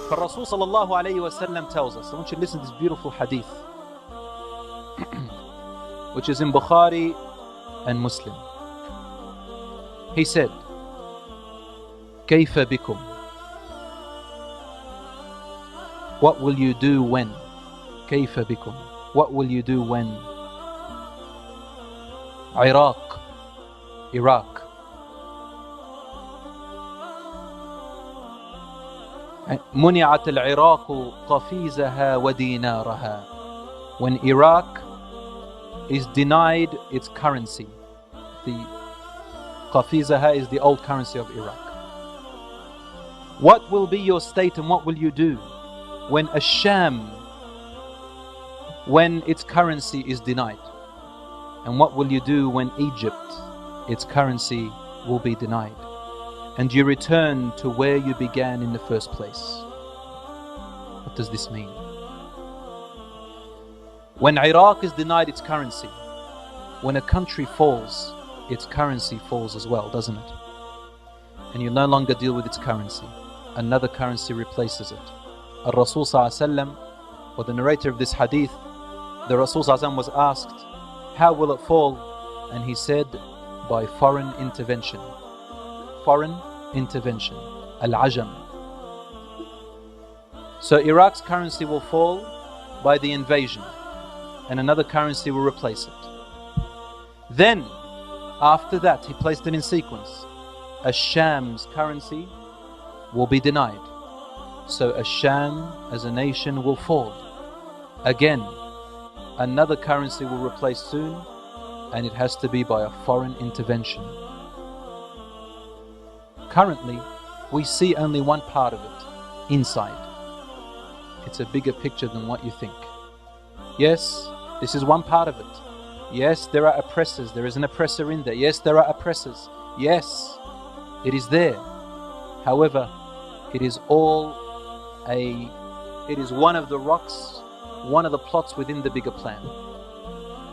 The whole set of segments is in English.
But Rasul sallallahu alayhi wa sallam tells us, I want you to listen to this beautiful hadith, which is in Bukhari and Muslim. He said, كيف بكم? What will you do when? كيف بكم? What will you do when? Iraq, منعت العراق قفيزها ودينارها. When Iraq is denied its currency. The قفيزها is the old currency of Iraq. What will be your state and what will you do when Asham, when its currency is denied? And what will you do when Egypt, its currency will be denied? And you return to where you began in the first place. What does this mean? When Iraq is denied its currency, when a country falls, its currency falls as well, doesn't it? And you no longer deal with its currency. Another currency replaces it. Al-Rasul ﷺ, or the narrator of this hadith, the Rasul ﷺ was asked, how will it fall? And he said, by foreign intervention. Foreign intervention. Al-Ajam. So Iraq's currency will fall by the invasion, and another currency will replace it. Then, after that, he placed it in sequence. Asham's currency will be denied. So Asham as a nation will fall. Again, another currency will replace soon, and it has to be by a foreign intervention. Currently, we see only one part of it, inside. It's a bigger picture than what you think. Yes, this is one part of it. Yes, there are oppressors. There is an oppressor in there. Yes, there are oppressors. Yes, it is there. However, it is one of the rocks, one of the plots within the bigger plan.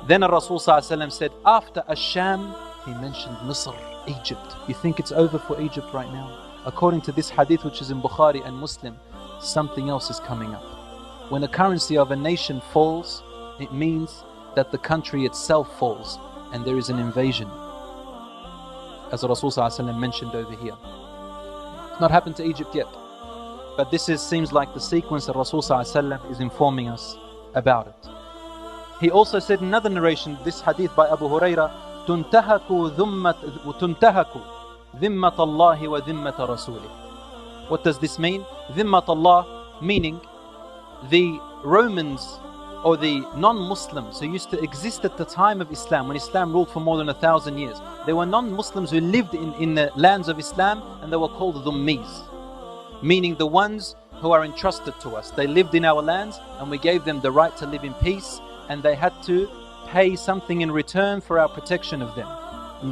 Then Rasul ﷺ said, after Asham, he mentioned Misr, Egypt. You think it's over for Egypt right now? According to this hadith, which is in Bukhari and Muslim, something else is coming up. When the currency of a nation falls, it means that the country itself falls and there is an invasion. As Rasul ﷺ mentioned over here. It's not happened to Egypt yet. But this seems like the sequence that Rasul ﷺ is informing us about it. He also said in another narration, this hadith by Abu Hurairah, تُنْتَهَكُ ذِمَّةَ اللَّهِ وَذِمَّةَ رَسُولِهِ. What does this mean? ذِمَّةَ Allah, meaning the Romans or the non-Muslims who used to exist at the time of Islam, when Islam ruled for more than 1,000 years. There were non-Muslims who lived in the lands of Islam, and they were called Dhummis, meaning the ones who are entrusted to us. They lived in our lands and we gave them the right to live in peace, and they had to pay something in return for our protection of them.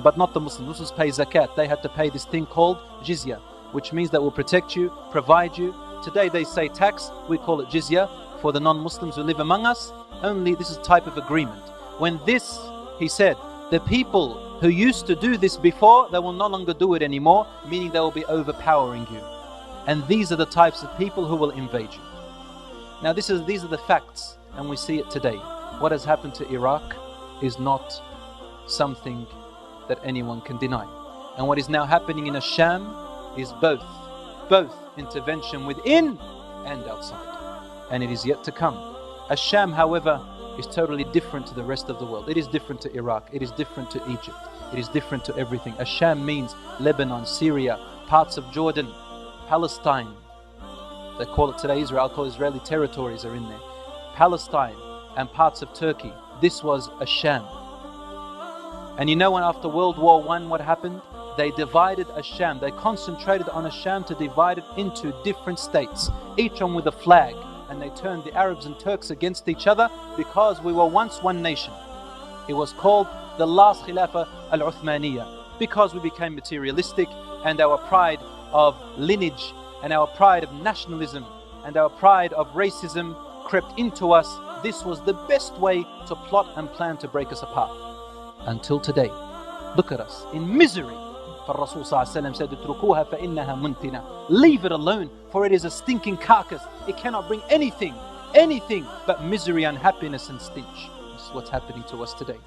But not the Muslims. Muslims pay zakat. They had to pay this thing called jizya, which means that will protect you, provide you. Today they say tax, we call it jizya for the non-Muslims who live among us. Only this is a type of agreement. When this, he said, the people who used to do this before, they will no longer do it anymore, meaning they will be overpowering you. And these are the types of people who will invade you. Now these are the facts, and we see it today. What has happened to Iraq is not something that anyone can deny. And what is now happening in Asham is both intervention within and outside. And it is yet to come. Asham, however, is totally different to the rest of the world. It is different to Iraq. It is different to Egypt. It is different to everything. Asham means Lebanon, Syria, parts of Jordan, Palestine. They call it today Israel. I'll call Israeli territories are in there. Palestine and parts of Turkey. This was Asham. And you know when after World War I what happened? They divided Asham. They concentrated on Asham to divide it into different states, each one with a flag. And they turned the Arabs and Turks against each other because we were once one nation. It was called the last Khilafah al-Uthmaniyah, because we became materialistic, and our pride of lineage and our pride of nationalism and our pride of racism crept into us. This was the best way to plot and plan to break us apart. Until today, look at us in misery, فالرسول صلى الله عليه وسلم said, اتركوها فإنها منتنة. Leave it alone, for it is a stinking carcass. It cannot bring anything but misery and happiness and stench. This is what's happening to us today.